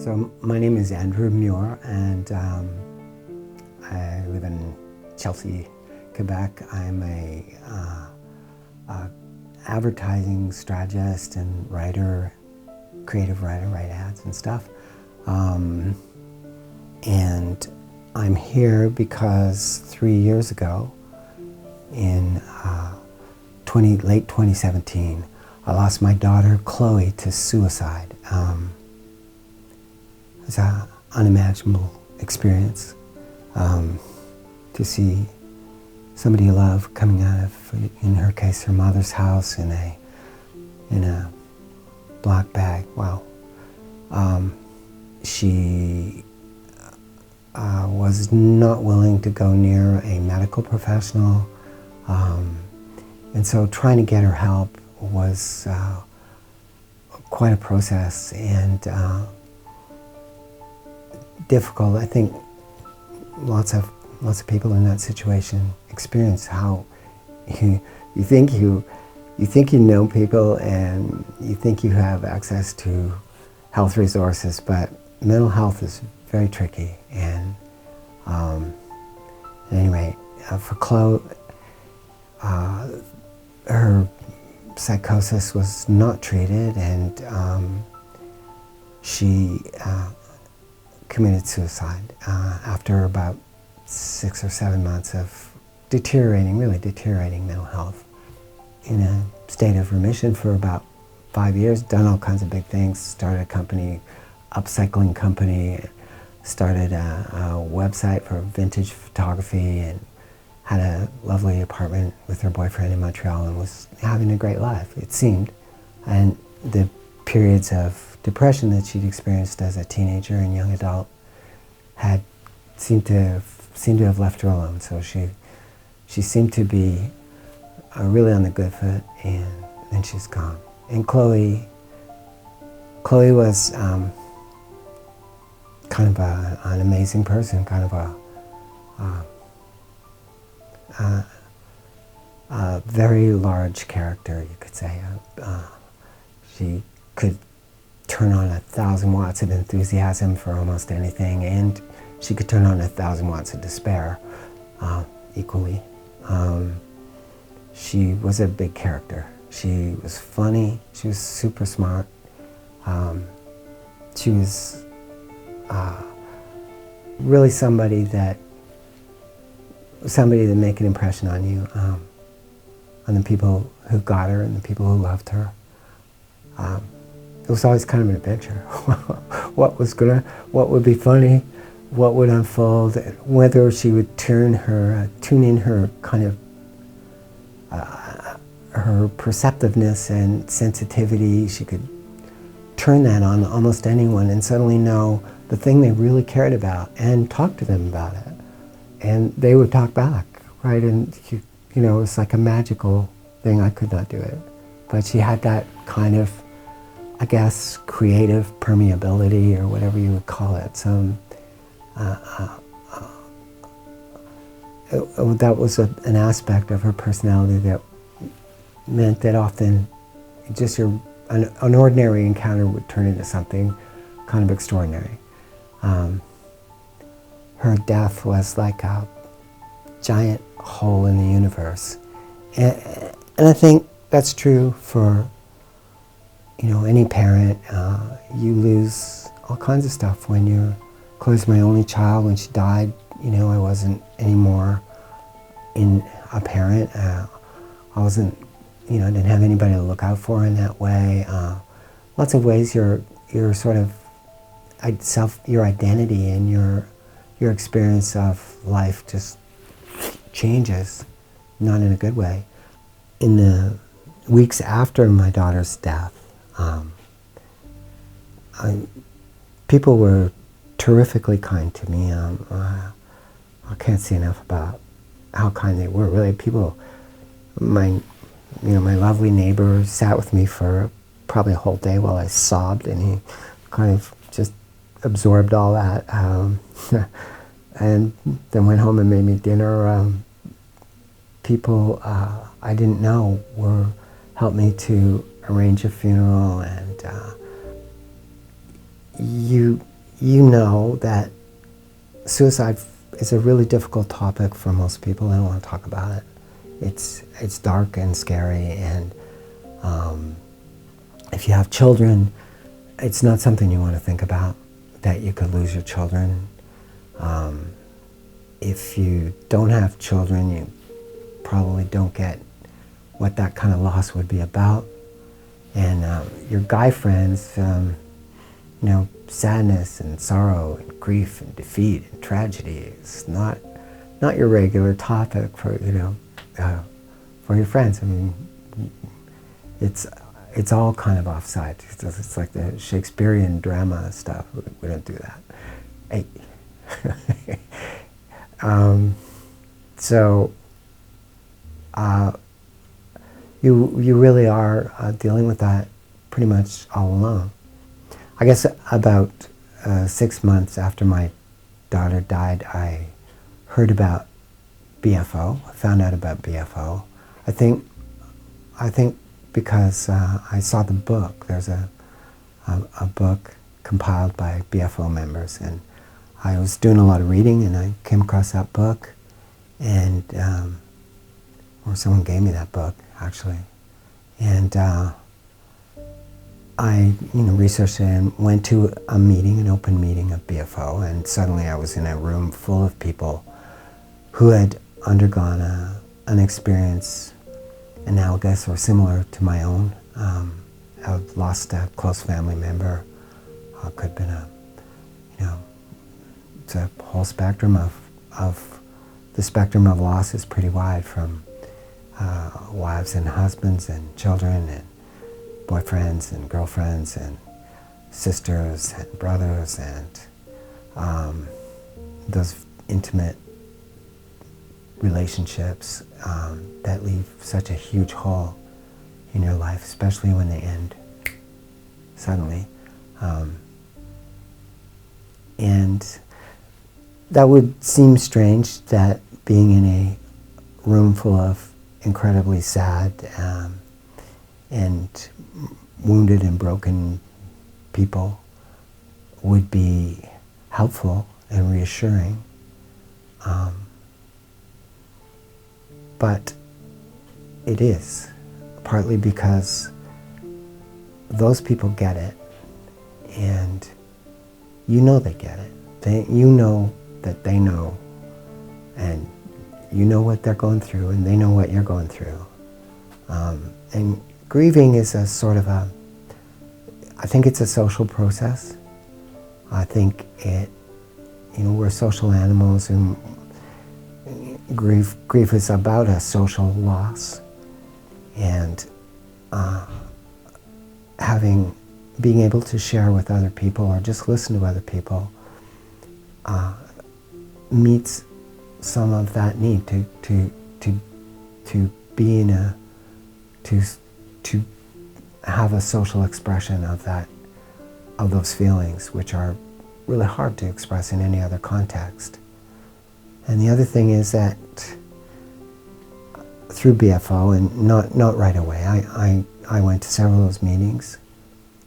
So my name is Andrew Muir, and I live in Chelsea, Quebec. I'm a advertising strategist and writer, creative writer, write ads and stuff. And I'm here because 3 years ago, in late 2017, I lost my daughter Chloe to suicide. It's an unimaginable experience to see somebody you love coming out of, in her case, her mother's house in a black bag. Wow. She was not willing to go near a medical professional, and so trying to get her help was quite a process and difficult. I think lots of people in that situation experience how you think you know people and you think you have access to health resources, but mental health is very tricky. And anyway, for Chloe, her psychosis was not treated, and she committed suicide after about 6 or 7 months of really deteriorating mental health. In a state of remission for about 5 years, done all kinds of big things, started a company, upcycling company, started a website for vintage photography, and had a lovely apartment with her boyfriend in Montreal, and was having a great life, it seemed. And the periods of depression that she'd experienced as a teenager and young adult seemed to have left her alone. So she seemed to be really on the good foot, and then she's gone. And Chloe was kind of an amazing person, kind of a very large character, you could say. She could turn on 1,000 watts of enthusiasm for almost anything, and she could turn on 1,000 watts of despair equally. She was a big character. She was funny. She was super smart. She was really somebody that make an impression on you, on the people who got her and the people who loved her. It was always kind of an adventure. What would be funny, what would unfold, whether she would tune in her kind of her perceptiveness and sensitivity. She could turn that on almost anyone and suddenly know the thing they really cared about and talk to them about it. And they would talk back, right? And it was like a magical thing. I could not do it. But she had that kind of, I guess, creative permeability, or whatever you would call it. That was an aspect of her personality that meant that often just an ordinary encounter would turn into something kind of extraordinary. Her death was like a giant hole in the universe. And I think that's true for any parent. You lose all kinds of stuff when you're Chloe's my only child. When she died, I wasn't anymore a parent. I wasn't, I didn't have anybody to look out for in that way. Lots of ways your sort of your identity and your experience of life just changes, not in a good way. In the weeks after my daughter's death, people were terrifically kind to me. I can't say enough about how kind they were. Really, people, my lovely neighbor sat with me for probably a whole day while I sobbed, and he kind of just absorbed all that, and then went home and made me dinner. People I didn't know helped me to arrange a funeral, and you know that suicide is a really difficult topic for most people. They don't want to talk about it. It's dark and scary, and if you have children, it's not something you want to think about, that you could lose your children. If you don't have children, you probably don't get what that kind of loss would be about. And your guy friends, sadness and sorrow and grief and defeat and tragedy is not your regular topic for for your friends. I mean, it's all kind of offside. It's like the Shakespearean drama stuff. We don't do that. Hey. So you really are dealing with that pretty much all alone. I guess about 6 months after my daughter died, I heard about BFO. I found out about BFO. I think because I saw the book. There's a book compiled by BFO members, and I was doing a lot of reading, and I came across that book, and or someone gave me that book actually, and I researched it and went to a meeting, an open meeting of BFO, and suddenly I was in a room full of people who had undergone an experience analogous or similar to my own. I've lost a close family member. Could have been it's a whole spectrum of the spectrum of loss is pretty wide, from wives and husbands and children and boyfriends and girlfriends and sisters and brothers and those intimate relationships that leave such a huge hole in your life, especially when they end suddenly. And that would seem strange, that being in a room full of incredibly sad and wounded and broken people would be helpful and reassuring. But it is, partly because those people get it, and you know they get it. You know that they know, and you know what they're going through, and they know what you're going through. And grieving is a sort of I think it's a social process. I think we're social animals, and grief is about a social loss, and being able to share with other people or just listen to other people meets some of that need to be in to have a social expression of those feelings, which are really hard to express in any other context. And the other thing is that through BFO, and not right away, I went to several of those meetings,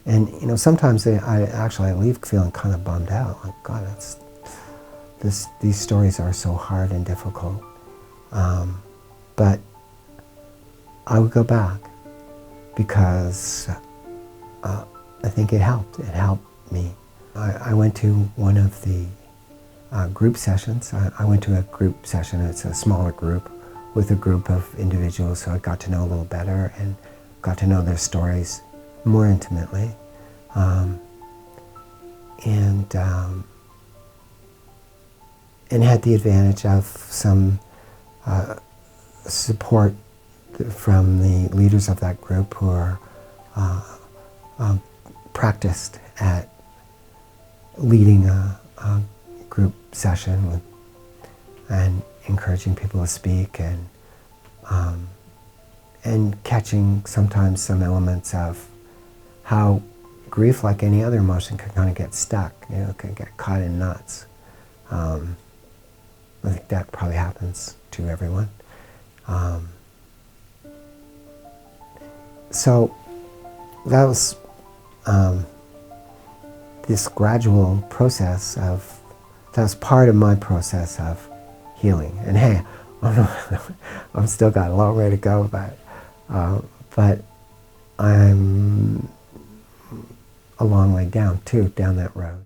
and sometimes I leave feeling kind of bummed out, like, God, these stories are so hard and difficult. But I would go back because I think it helped. It helped me. I went to one of the group sessions. I went to a group session. It's a smaller group with a group of individuals, so I got to know a little better and got to know their stories more intimately. And had the advantage of some support from the leaders of that group who are practiced at leading a group session and encouraging people to speak, and catching sometimes some elements of how grief, like any other emotion, can kind of get stuck, can get caught in knots. I think that probably happens to everyone. So that was this gradual process of, that's part of my process of healing. And hey, I've still got a long way to go, but I'm a long way down too, down that road.